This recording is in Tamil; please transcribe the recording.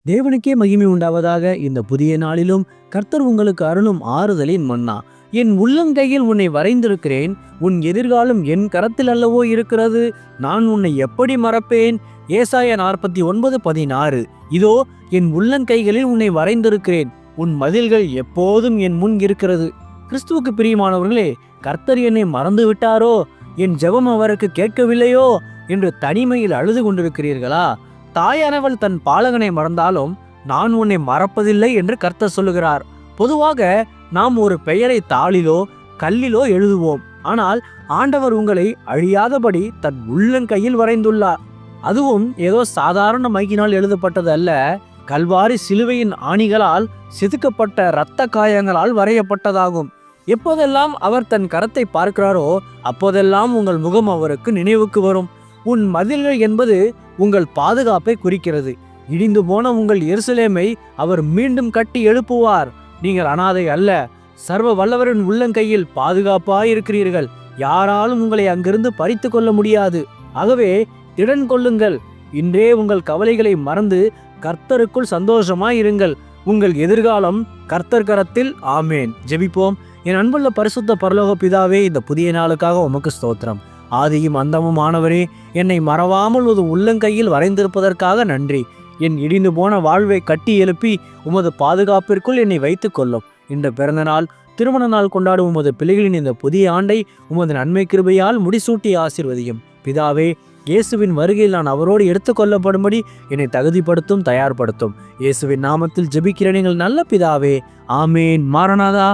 தேவனுக்கே மகிமை உண்டாவதாக. இந்த புதிய நாளிலும் கர்த்தர் உங்களுக்கு அருளும் ஆறுதலின் மன்னா. என் உள்ளங்கையில் உன்னை வரைந்திருக்கிறேன், உன் எதிர்காலம் என் கரத்தில் அல்லவோ இருக்கிறது, நான் உன்னை எப்படி மறப்பேன்? ஏசாயா 49:16. இதோ என் உள்ளங்கைகளில் உன்னை வரைந்திருக்கிறேன், உன் மதில்கள் எப்போதும் என் முன் இருக்கிறது. கிறிஸ்துவுக்கு பிரியமானவர்களே, கர்த்தர் என்னை மறந்து விட்டாரோ, என் ஜெபம் அவருக்கு கேட்கவில்லையோ என்று தனிமையில் அழுது கொண்டிருக்கிறீர்களா? தாயானவள் தன் பாலகனை மறந்தாலும் நான் உன்னை மறப்பதில்லை என்று கர்த்தர் சொல்லுகிறார். பொதுவாக நாம் ஒரு பெயரை தாளிலோ கல்லிலோ எழுதுவோம். ஆனால் ஆண்டவர் உங்களை அழியாதபடி தன் உள்ளங்கையில் வரைந்துள்ளார். அதுவும் ஏதோ சாதாரண மையினால் எழுதப்பட்டது அல்ல, கல்வாரி சிலுவையின் ஆணிகளால் செதுக்கப்பட்ட இரத்த காயங்களால் வரையப்பட்டதாகும். எப்போதெல்லாம் அவர் தன் கரத்தை பார்க்கிறாரோ அப்போதெல்லாம் உங்கள் முகம் அவருக்கு நினைவுக்கு வரும். உன் மதில்கள் என்பது உங்கள் பாதுகாப்பை குறிக்கிறது. இடிந்து போன உங்கள் எருசலேமை அவர் மீண்டும் கட்டி எழுப்புவார். நீங்கள் அனாதை அல்ல, சர்வ வல்லவரின் உள்ளங்கையில் பாதுகாப்பாய் இருக்கிறீர்கள். யாராலும் உங்களை அங்கிருந்து பறித்து கொள்ள முடியாது. ஆகவே திடன் கொள்ளுங்கள். இன்றே உங்கள் கவலைகளை மறந்து கர்த்தருக்குள் சந்தோஷமாய் இருங்கள். உங்கள் எதிர்காலம் கர்த்தர் கரத்தில். ஆமேன். ஜெபிப்போம். என் அன்புள்ள பரிசுத்த பரலோக பிதாவே, இந்த புதிய நாளுக்காக உமக்கு ஸ்தோத்திரம். ஆதியும் அந்தமும் ஆனவரே, என்னை மறவாமல் ஒரு உள்ளங்கையில் வரைந்திருப்பதற்காக நன்றி. என் இடிந்து போன வாழ்வை கட்டி எழுப்பி உமது பாதுகாப்பிற்குள் என்னை வைத்துக் கொள்ளும். இந்த பிறந்த நாள், திருமண நாள் கொண்டாடும் உமது பிள்ளைகளின் இந்த புதிய ஆண்டை உமது நன்மை கிருபையால் முடிசூட்டி ஆசீர்வதியும். பிதாவே, இயேசுவின் வருகையில் நான் அவரோடு எடுத்துக்கொள்ளப்படும்படி என்னை தகுதிப்படுத்தும், தயார்படுத்தும். இயேசுவின் நாமத்தில் ஜெபிக்கிறேன் எங்கள் நல்ல பிதாவே. ஆமேன். மாரநாதா.